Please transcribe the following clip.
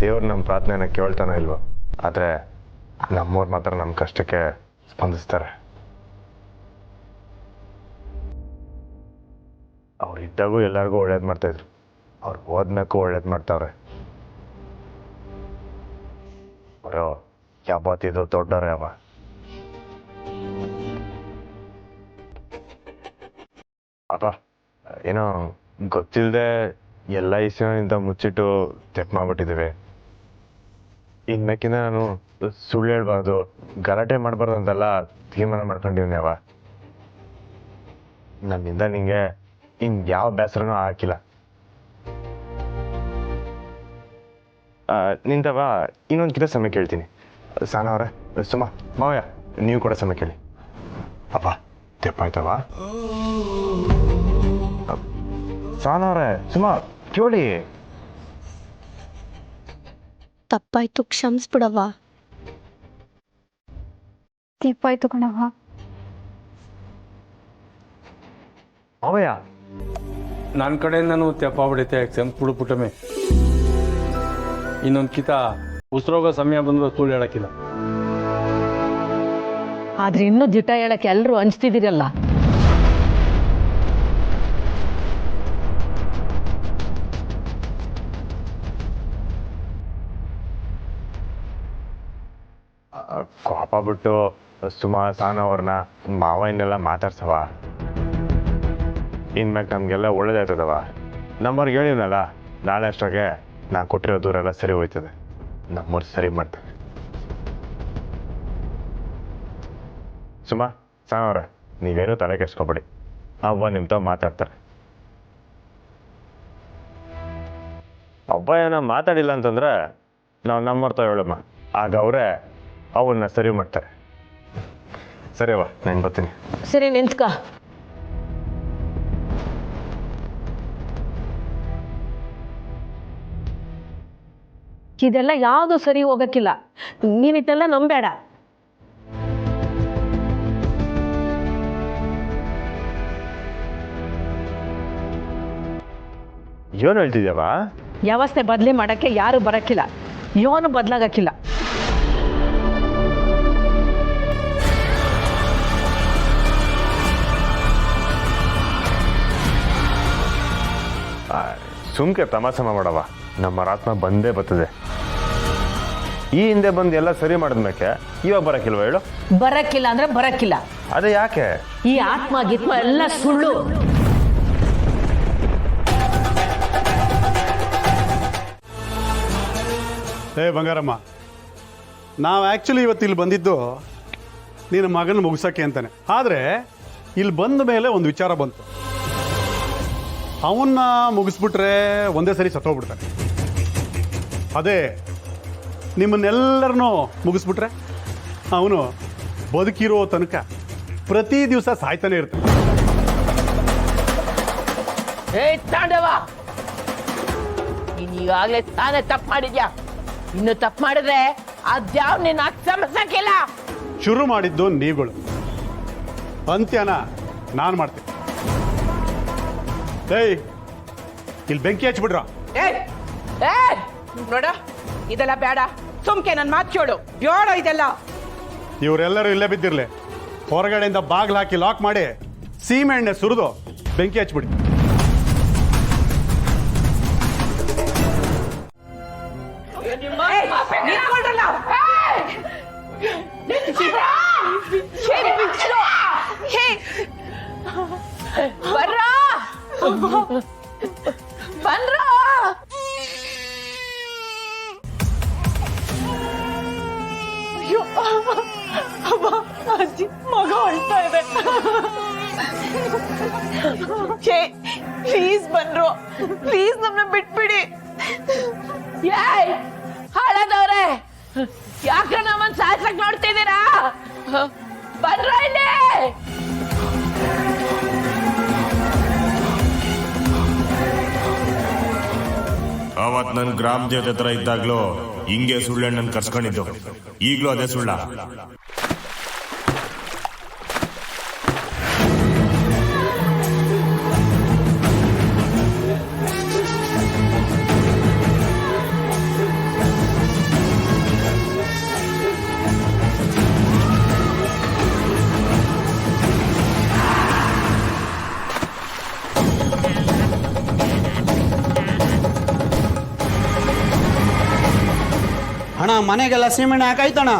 ದೇವ್ರು ನಮ್ಮ ಪ್ರಾರ್ಥನೆನ ಕೇಳ್ತಾನೆ ಇಲ್ವೋ, ಆದರೆ ನಮ್ಮವ್ರು ಮಾತ್ರ ನಮ್ಮ ಕಷ್ಟಕ್ಕೆ ಸ್ಪಂದಿಸ್ತಾರೆ. ಅವ್ರು ಇದ್ದಾಗೂ ಎಲ್ಲರಿಗೂ ಒಳ್ಳೇದು ಮಾಡ್ತಾಯಿದ್ರು, ಅವ್ರು ಹೋದ್ಮೇಕು ಒಳ್ಳೇದು ಮಾಡ್ತಾವ್ರೆ. ಅವರು ಯಾವತ್ತಿದ್ರು ದೊಡ್ಡವ್ರೆ ಅವ. ಅಪ್ಪ ಏನೋ ಗೊತ್ತಿಲ್ಲದೆ ಎಲ್ಲ ಇಸ್ವಿನಿಂದ ಮುಚ್ಚಿಟ್ಟು ತೆಪ್ ಮಾಡ್ಬಿಟ್ಟಿದ್ದೀವಿ. ಇನ್ಮೇಕಿಂದ ನಾನು ಸುಳ್ಳು ಹೇಳ್ಬಾರ್ದು, ಗಲಾಟೆ ಮಾಡಬಾರ್ದು ಅಂತೆಲ್ಲ ತೀರ್ಮಾನ ಮಾಡ್ಕೊಂಡಿವ್ನಿ ಅವ. ನನ್ನಿಂದ ನಿಂಗೆ ಯಾವ ಬೇಸರನೂ ಹಾಕಿಲ್ಲ. ನಿಂತವ ಇನ್ನೊಂದು ಕಿತ ಸಮಯ ಕೇಳ್ತೀನಿ. ಸಾನವ್ರೆ, ಸುಮ, ಮಾವಯ್ಯ ನೀವು ಕೂಡ ಸಮಯ ಕೇಳಿ. ಅಪ್ಪ ತೆಪ್ಪಾಯ್ತವ? ಸಾನವ್ರೆ, ಸುಮ ಕೇಳಿ. ತಪ್ಪಾಯ್ತು, ಕ್ಷಮಿಸ್ಬಿಡವ್ವ. ತಪ್ಪಾಯ್ತು ಕಣವ್ವ. ಮಾವಯ್ಯ, ನನ್ನ ಕಡೆಯಿಂದನೂ ತೆಪ್ಪಾಗ್ಬಿಡೈತೆ, ಕ್ಷಮಿಸ್ಬಿಡು ಪುಟ್ಟಮೆ. ಇನ್ನೊಂದು ಕಿತ ಉಸಿರೋಗೋ ಸಮಯ ಬಂದ್ರೆ ಸುಳ್ಳು ಹೇಳಕ್ಕಿಲ್ಲ. ಆದ್ರೆ ಇನ್ನೂ ದಿಟ ಹೇಳಕ್ಕೆ ಎಲ್ಲರೂ ಹಂಚ್ತಿದ್ದೀರಲ್ಲ. ಕೋಪ ಬಿಟ್ಟು ಸುಮಾ ಸಾನವ್ರನ್ನ ಮಾವನ್ನೆಲ್ಲ ಮಾತಾಡ್ಸವ. ಇನ್ಮ್ಯಾಗ ನಮಗೆಲ್ಲ ಒಳ್ಳೇದಾಯ್ತದವ. ನಮ್ಮವ್ರಿಗೆ ಹೇಳಿದ್ನಲ್ಲ, ನಾಳೆ ಅಷ್ಟಾಗೆ ನಾನು ಕೊಟ್ಟಿರೋ ದೂರೆಲ್ಲ ಸರಿ ಹೋಯ್ತದೆ. ನಮ್ಮವ್ರು ಸರಿ ಮಾಡ್ತಾರೆ. ಸುಮಾ ಸಾನವ್ರೆ, ನೀವೇನು ತಲೆ ಕೆಡ್ಸ್ಕೊಬೇಡಿ, ಅವ್ವ ನಿಮ್ಮ ತಾವು ಮಾತಾಡ್ತಾರೆ. ಅವ್ವ ಏನೋ ಮಾತಾಡಿಲ್ಲ ಅಂತಂದ್ರೆ ನಾವು ನಮ್ಮವ್ರ ತಾವು ಹೇಳಮ್ಮ, ಆಗ ಅವರೇ ಅವನ್ನ ಸರಿ ಮಾಡ್ತಾರೆ. ಸರಿ ಅವ್ವ, ನಾನು ಬರ್ತೀನಿ. ಸರಿ ನಿಂತ್ಕ. ಇದೆಲ್ಲ ಯಾವುದು ಸರಿ ಹೋಗಕ್ಕಿಲ್ಲ. ನೀನಿಟ್ಟೆಲ್ಲ ನಂಬೇಡ. ಏನು ಹೇಳ್ತಿದ್ಯವ? ವ್ಯವಸ್ಥೆ ಬದಲಿ ಮಾಡಕ್ಕೆ ಯಾರು ಬರಕ್ಕಿಲ್ಲ, ಯೋನು ಬದಲಾಗಕ್ಕಿಲ್ಲ. ಸುಮ್ಕೆ ತಮಾಸಮ ಮಾಡವ, ನಮ್ಮ ಆತ್ಮ ಬಂದೇ ಬರ್ತದೆ. ಈ ಹಿಂದೆ ಬಂದು ಎಲ್ಲ ಸರಿ ಮಾಡಿದ್ಮೇಕೆ ಇವಾಗ ಬರಕ್ಕಿಲ್ವ ಹೇಳು? ಬರಕ್ಕಿಲ್ಲ ಅಂದ್ರೆ ಬರಕ್ಕಿಲ್ಲ. ಅದೇ ಯಾಕೆ? ಈ ಆತ್ಮ ಗಿತ್ಮ ಎಲ್ಲ ಸುಳ್ಳು. ಬಂಗಾರಮ್ಮ, ನಾವು ಆ್ಯಕ್ಚುಲಿ ಇವತ್ತು ಇಲ್ಲಿ ಬಂದಿದ್ದು ನಿನ್ನ ಮಗನ ಮುಗಿಸೋಕ್ಕೆ ಅಂತಾನೆ. ಆದರೆ ಇಲ್ಲಿ ಬಂದ ಮೇಲೆ ಒಂದು ವಿಚಾರ ಬಂತು. ಅವನ್ನ ಮುಗಿಸ್ಬಿಟ್ರೆ ಒಂದೇ ಸರಿ ಸತ್ತೋಗ್ಬಿಡ್ತಾನೆ. ಅದೇ ನಿಮ್ಮನ್ನೆಲ್ಲರನ್ನೂ ಮುಗಿಸ್ಬಿಟ್ರೆ ಅವನು ಬದುಕಿರೋ ತನಕ ಪ್ರತಿ ದಿವಸ ಸಾಯ್ತಾನೆ ಇರ್ತಾನೆ. ನೀನ್ ಈಗಾಗಲೇ ತಾನೇ ತಪ್ಪು ಮಾಡಿದ್ಯಾ. ಇನ್ನು ತಪ್ಪು ಮಾಡಿದ್ರೆ ಅದ್ಯಾವ್ ನಿನ್ನ ಕ್ಷಮಿಸಕ್ಕಿಲ್ಲ. ಶುರು ಮಾಡಿದ್ದು ನೀವುಗಳು, ಅಂತ್ಯನ ನಾನು ಮಾಡ್ತೀನಿ. ಏಯ್, ಇಲ್ಲಿ ಬೆಂಕಿ ಹಚ್ಬಿಡ್ರ. ನೋಡ, ಇದೆಲ್ಲ ಬೇಡ. ಸುಮ್ಕೆ ನನ್ನ ಮಾತು ಕೇಳು. ಬೇಡ ಇದೆಲ್ಲ. ಇವರೆಲ್ಲರೂ ಇಲ್ಲೇ ಬಿದ್ದಿರ್ಲಿ. ಹೊರಗಡೆಯಿಂದ ಬಾಗಿಲು ಹಾಕಿ ಲಾಕ್ ಮಾಡಿ ಸೀಮೆ ಎಣ್ಣೆ ಸುರಿದು ಬೆಂಕಿ ಹಚ್ಬಿಡಿ. ಅಜ್ಜಿ, ಮಗ ಅಳ್ತಾ ಇದೆ. ಪ್ಲೀಸ್ ಬನ್ರೋ, ಪ್ಲೀಸ್ ನಮ್ಮನ್ನ ಬಿಟ್ಬಿಡಿ. ಹಾಳಾದವ್ರೆ, ಯಾಕೆ ನಮ್ಮನ್ನ ಸಾಯ್ಸಕ್ ನೋಡ್ತಿದ್ದೀರಾ? ಬನ್ರ ಇಲ್ಲಿ. ಅವತ್ ನನ್ ಗ್ರಾಮ ದೇವತೆ ಹತ್ರ ಇದ್ದಾಗ್ಲೂ ಹಿಂಗೆ ಸುಳ್ಳೆಣ್ಣನ್ ಕರ್ಸ್ಕೊಂಡಿದ್ದು. ಈಗ್ಲೂ ಅದೇ ಸುಳ್ಳ? ಮನೆಗೆಲ್ಲ ಸೀಮೆಣ್ಣೆ ಹಾಕಾಯ್ತಣ್ಣ